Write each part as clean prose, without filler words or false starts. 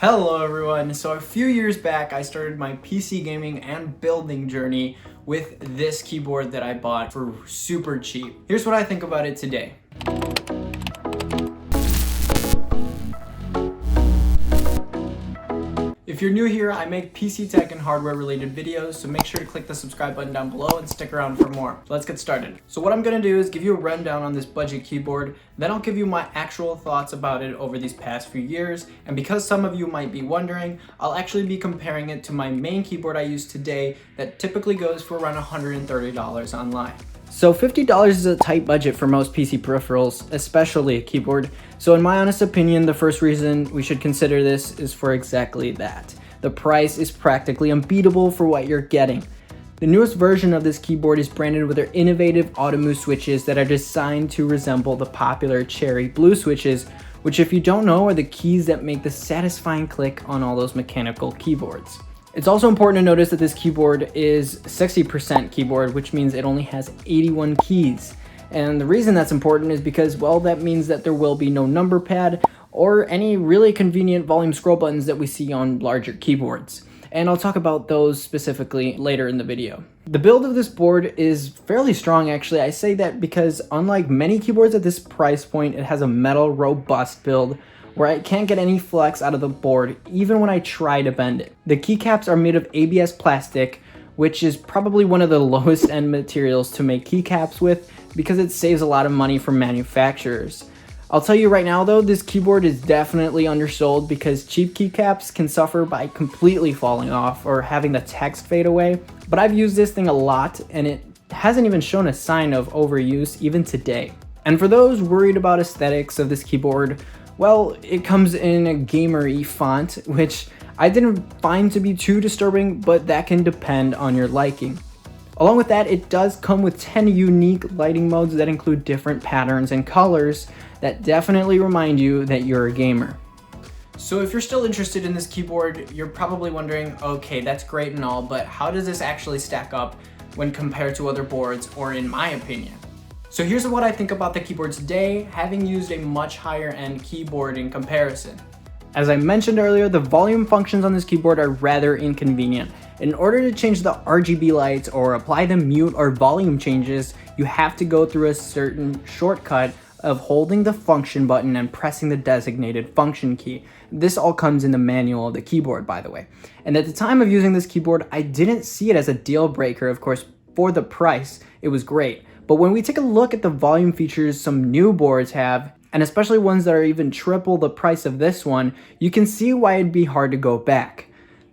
Hello everyone! So a few years back I started my PC gaming and building journey with this keyboard that I bought for super cheap. Here's what I think about it today. If you're new here, I make PC tech and hardware related videos, so make sure to click the subscribe button down below and stick around for more. Let's get started. So what I'm gonna do is give you a rundown on this budget keyboard, then I'll give you my actual thoughts about it over these past few years, and because some of you might be wondering, I'll actually be comparing it to my main keyboard I use today that typically goes for around $130 online. So $50 is a tight budget for most PC peripherals, especially a keyboard. So in my honest opinion, the first reason we should consider this is for exactly that. The price is practically unbeatable for what you're getting. The newest version of this keyboard is branded with their innovative Automu switches that are designed to resemble the popular cherry blue switches, which if you don't know are the keys that make the satisfying click on all those mechanical keyboards. It's also important to notice that this keyboard is 60% keyboard, which means it only has 81 keys. And the reason that's important is because, well, that means that there will be no number pad or any really convenient volume scroll buttons that we see on larger keyboards. And I'll talk about those specifically later in the video. The build of this board is fairly strong actually. I say that because unlike many keyboards at this price point, it has a metal robust build where I can't get any flex out of the board even when I try to bend it. The keycaps are made of ABS plastic, which is probably one of the lowest end materials to make keycaps with because it saves a lot of money from manufacturers. I'll tell you right now though, this keyboard is definitely undersold because cheap keycaps can suffer by completely falling off or having the text fade away, but I've used this thing a lot and it hasn't even shown a sign of overuse even today. And for those worried about aesthetics of this keyboard, well, it comes in a gamer-y font, which I didn't find to be too disturbing, but that can depend on your liking. Along with that, it does come with 10 unique lighting modes that include different patterns and colors that definitely remind you that you're a gamer. So if you're still interested in this keyboard, you're probably wondering, okay, that's great and all, but how does this actually stack up when compared to other boards, or in my opinion? So here's what I think about the keyboard today, having used a much higher end keyboard in comparison. As I mentioned earlier, the volume functions on this keyboard are rather inconvenient. In order to change the RGB lights or apply the mute or volume changes, you have to go through a certain shortcut of holding the function button and pressing the designated function key. This all comes in the manual of the keyboard, by the way. And at the time of using this keyboard, I didn't see it as a deal breaker. Of course, for the price, it was great. But when we take a look at the volume features some new boards have, and especially ones that are even triple the price of this one, you can see why it'd be hard to go back.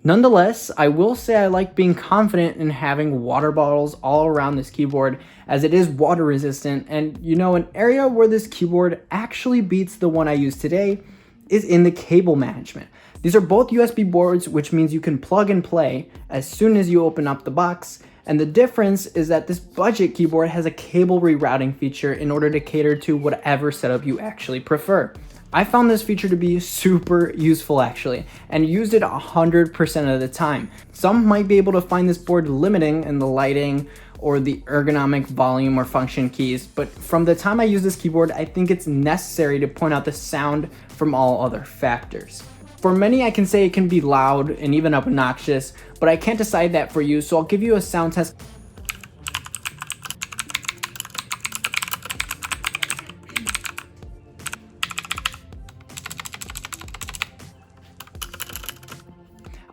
Nonetheless, I will say I like being confident in having water bottles all around this keyboard as it is water resistant, and you know, an area where this keyboard actually beats the one I use today is in the cable management. These are both USB boards, which means you can plug and play as soon as you open up the box. And the difference is that this budget keyboard has a cable rerouting feature in order to cater to whatever setup you actually prefer. I found this feature to be super useful actually, and used it 100% of the time. Some might be able to find this board limiting in the lighting or the ergonomic volume or function keys, but from the time I use this keyboard, I think it's necessary to point out the sound from all other factors. For many, I can say it can be loud and even obnoxious, but I can't decide that for you, so I'll give you a sound test.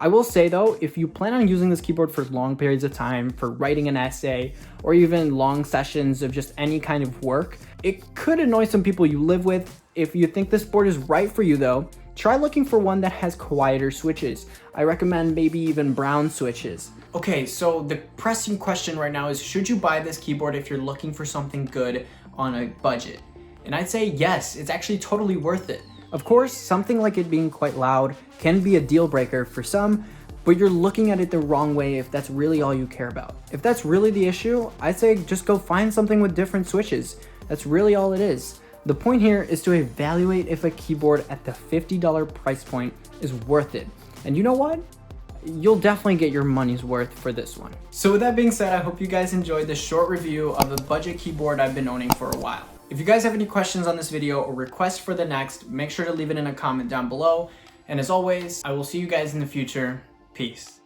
I will say though, if you plan on using this keyboard for long periods of time, for writing an essay, or even long sessions of just any kind of work, it could annoy some people you live with. If you think this board is right for you though, try looking for one that has quieter switches. I recommend maybe even brown switches. Okay, so the pressing question right now is, should you buy this keyboard if you're looking for something good on a budget? And I'd say yes, it's actually totally worth it. Of course, something like it being quite loud can be a deal breaker for some, but you're looking at it the wrong way if that's really all you care about. If that's really the issue, I'd say just go find something with different switches. That's really all it is. The point here is to evaluate if a keyboard at the $50 price point is worth it. And you know what? You'll definitely get your money's worth for this one. So with that being said, I hope you guys enjoyed this short review of the budget keyboard I've been owning for a while. If you guys have any questions on this video or requests for the next, make sure to leave it in a comment down below. And as always, I will see you guys in the future. Peace.